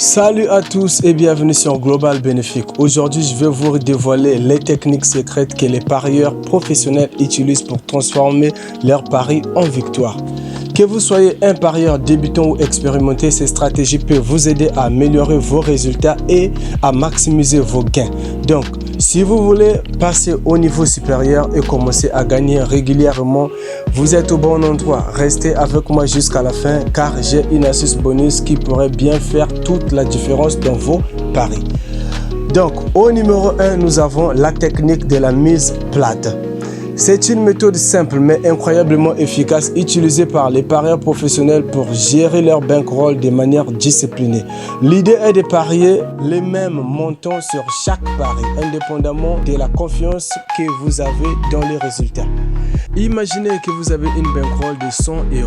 Salut à tous et bienvenue sur Global Bénéfique. Aujourd'hui, je vais vous dévoiler les techniques secrètes que les parieurs professionnels utilisent pour transformer leurs paris en victoire. Que vous soyez un parieur débutant ou expérimenté, ces stratégies peuvent vous aider à améliorer vos résultats et à maximiser vos gains. Donc, si vous voulez passer au niveau supérieur et commencer à gagner régulièrement, vous êtes au bon endroit. Restez avec moi jusqu'à la fin car j'ai une astuce bonus qui pourrait bien faire toute la différence dans vos paris. Donc, au numéro 1, nous avons la technique de la mise plate. C'est une méthode simple mais incroyablement efficace utilisée par les parieurs professionnels pour gérer leur bankroll de manière disciplinée. L'idée est de parier les mêmes montants sur chaque pari, indépendamment de la confiance que vous avez dans les résultats. Imaginez que vous avez une bankroll de 100 €.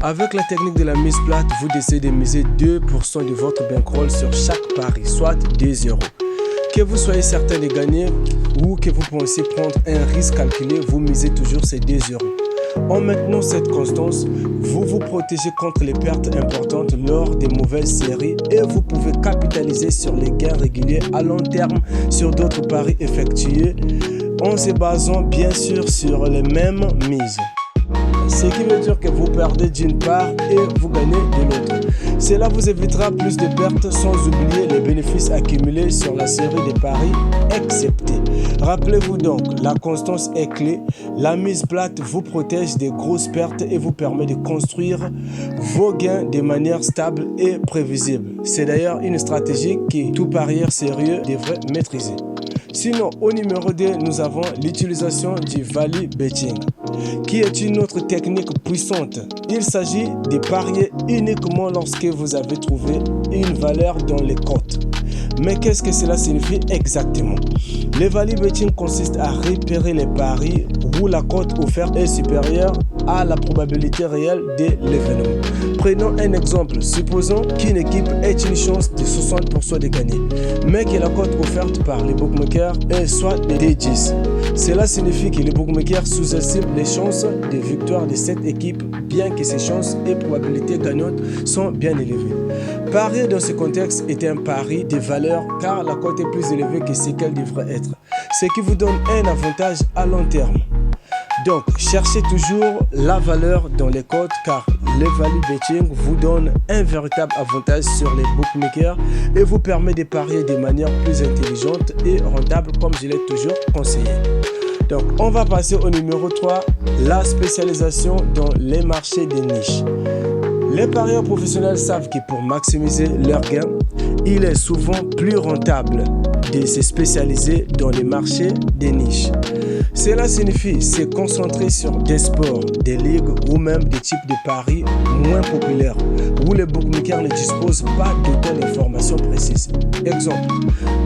Avec la technique de la mise plate, vous décidez de miser 2% de votre bankroll sur chaque pari, soit 2 €. Que vous soyez certain de gagner ou que vous pensiez prendre un risque calculé, vous misez toujours ces 2 €. En maintenant cette constance, vous vous protégez contre les pertes importantes lors des mauvaises séries et vous pouvez capitaliser sur les gains réguliers à long terme sur d'autres paris effectués en se basant bien sûr sur les mêmes mises. Ce qui veut dire que vous perdez d'une part et vous gagnez de l'autre. Cela vous évitera plus de pertes sans oublier les bénéfices accumulés sur la série des paris exceptés. Rappelez-vous donc, la constance est clé. La mise plate vous protège des grosses pertes et vous permet de construire vos gains de manière stable et prévisible. C'est d'ailleurs une stratégie que tout parieur sérieux devrait maîtriser. Sinon, au numéro 2, nous avons l'utilisation du value betting, qui est une autre technique puissante. Il s'agit de parier uniquement lorsque vous avez trouvé une valeur dans les cotes. Mais qu'est-ce que cela signifie exactement? Le value betting consiste à repérer les paris où la cote offerte est supérieure à la probabilité réelle de l'événement. Prenons un exemple. Supposons qu'une équipe ait une chance de 60% de gagner, mais que la cote offerte par les bookmakers est soit de 10. Cela signifie que les bookmakers sous-estiment les chances de victoire de cette équipe, bien que ces chances et probabilités gagnantes sont bien élevées. Parier dans ce contexte est un pari de valeur car la cote est plus élevée que ce qu'elle devrait être, ce qui vous donne un avantage à long terme. Donc, cherchez toujours la valeur dans les cotes car le value betting vous donne un véritable avantage sur les bookmakers et vous permet de parier de manière plus intelligente et rentable comme je l'ai toujours conseillé. Donc, on va passer au numéro 3, la spécialisation dans les marchés de niche. Les parieurs professionnels savent que pour maximiser leurs gains, il est souvent plus rentable de se spécialiser dans les marchés des niches. Cela signifie se concentrer sur des sports, des ligues ou même des types de paris moins populaires où les bookmakers ne disposent pas d'autant d'informations précises. Exemple,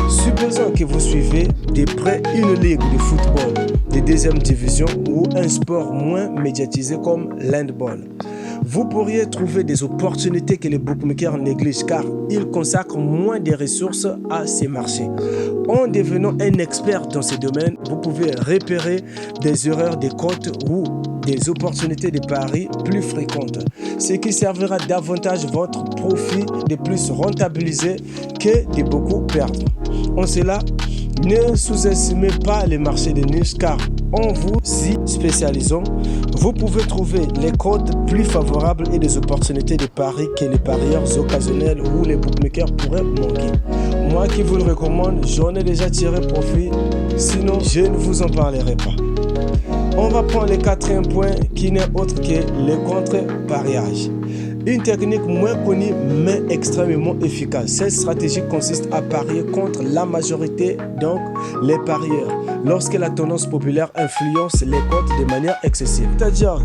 supposons que vous suivez de près une ligue de football de deuxième division ou un sport moins médiatisé comme l'handball. Vous pourriez trouver des opportunités que les bookmakers négligent car ils consacrent moins de ressources à ces marchés. En devenant un expert dans ces domaines, vous pouvez repérer des erreurs de cotes ou des opportunités de paris plus fréquentes, ce qui servira davantage votre profit de plus rentabiliser que de beaucoup perdre. En cela, ne sous-estimez pas les marchés de niche car en vous y spécialisant, vous pouvez trouver les cotes plus favorables et des opportunités de paris que les parieurs occasionnels ou les bookmakers pourraient manquer. Moi qui vous le recommande, j'en ai déjà tiré profit, sinon je ne vous en parlerai pas. On va prendre le quatrième point qui n'est autre que le contre-pariage. Une technique moins connue mais extrêmement efficace. Cette stratégie consiste à parier contre la majorité, donc les parieurs, lorsque la tendance populaire influence les cotes de manière excessive. C'est-à-dire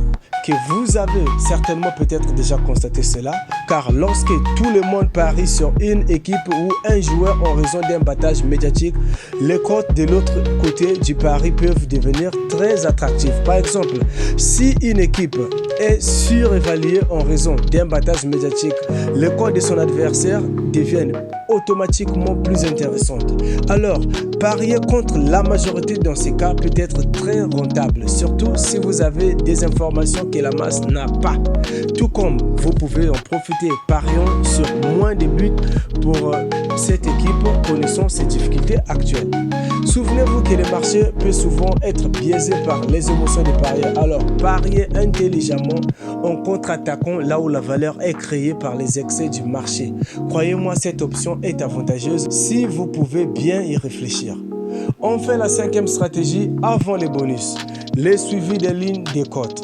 que vous avez certainement peut-être déjà constaté cela, car lorsque tout le monde parie sur une équipe ou un joueur en raison d'un battage médiatique, les cotes de l'autre côté du pari peuvent devenir très attractives. Par exemple, si une équipe est surévaluée en raison d'un un battage médiatique, les codes de son adversaire deviennent automatiquement plus intéressantes. Alors, parier contre la majorité dans ces cas peut être très rentable, surtout si vous avez des informations que la masse n'a pas. Tout comme vous pouvez en profiter pariant sur moins de buts pour cette équipe connaissant ses difficultés actuelles. Souvenez-vous que le marché peut souvent être biaisé par les émotions des parieurs. Alors, pariez intelligemment en contre-attaquant là où la valeur est créée par les excès du marché. Croyez-moi, cette option est avantageuse si vous pouvez bien y réfléchir. Enfin, la cinquième stratégie avant les bonus, les suivis des lignes des cotes.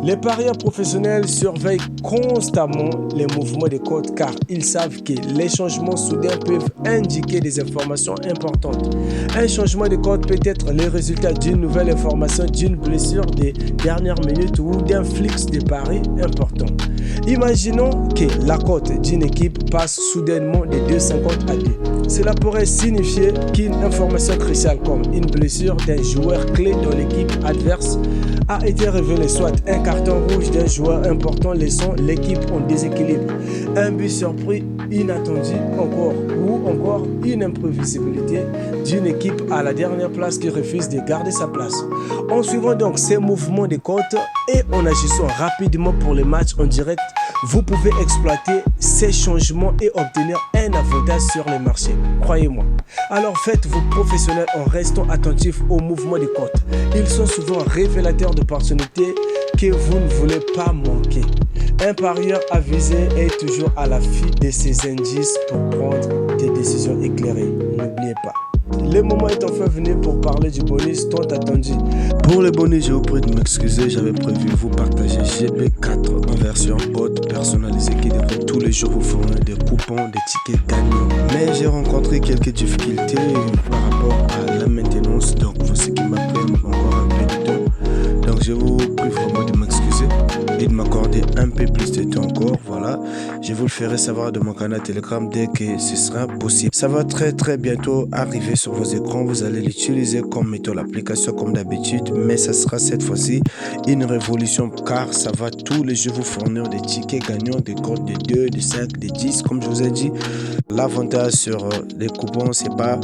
Les parieurs professionnels surveillent constamment les mouvements des cotes car ils savent que les changements soudains peuvent indiquer des informations importantes. Un changement de cote peut être le résultat d'une nouvelle information, d'une blessure des dernières minutes ou d'un flux de paris important. Imaginons que la cote d'une équipe passe soudainement de 2,50 à 2. Cela pourrait signifier qu'une information cruciale comme une blessure d'un joueur clé dans l'équipe adverse a été révélée, soit un carton rouge d'un joueur important laissant l'équipe en déséquilibre, un but surpris inattendu ou encore une imprévisibilité d'une équipe à la dernière place qui refuse de garder sa place. En suivant donc ces mouvements de cotes et en agissant rapidement pour les matchs en direct, vous pouvez exploiter ces changements et obtenir un avantage sur les marchés. Croyez-moi. Alors faites-vous professionnels en restant attentifs aux mouvements de cotes. Ils sont souvent révélateurs d'opportunités que vous ne voulez pas manquer. Un parieur avisé est toujours à l'affût de ces indices pour prendre des décisions éclairées. N'oubliez pas. Le moment est enfin venu pour parler du bonus tant attendu. Pour le bonus, je vous prie de m'excuser, j'avais prévu vous partager GB4 en version haute personnalisée qui devrait tous les jours vous fournir des coupons, des tickets gagnants. Mais j'ai rencontré quelques difficultés par rapport à la maintenance, donc ce qui m'a pris encore un peu de temps. Donc je vous prie vraiment de m'excuser et de m'accorder un peu plus de temps encore. Voilà, je vous le ferai savoir de mon canal Telegram dès que ce sera possible. Ça va très bientôt arriver sur vos écrans. Vous allez l'utiliser comme méthode l'application comme d'habitude, mais ça sera cette fois-ci une révolution car ça va tous les jours vous fournir des tickets gagnants, des codes de 2, de 5, de 10 comme je vous ai dit. L'avantage sur les coupons, c'est pas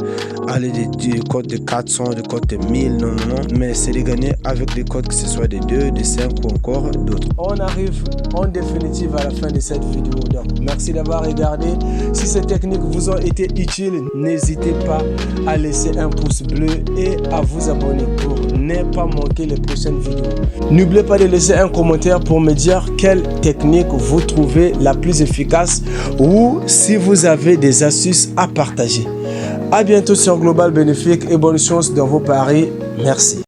aller des codes de 400, des codes de 1000, non, mais c'est de gagner avec des codes que ce soit de 2, de 5 ou encore d'autres. On arrive en définitive à la fin de cette vidéo. Donc, merci d'avoir regardé. Si ces techniques vous ont été utiles, n'hésitez pas à laisser un pouce bleu et à vous abonner pour ne pas manquer les prochaines vidéos. N'oubliez pas de laisser un commentaire pour me dire quelle technique vous trouvez la plus efficace ou si vous avez des astuces à partager. À bientôt sur Global Bénéfique et bonne chance dans vos paris. Merci.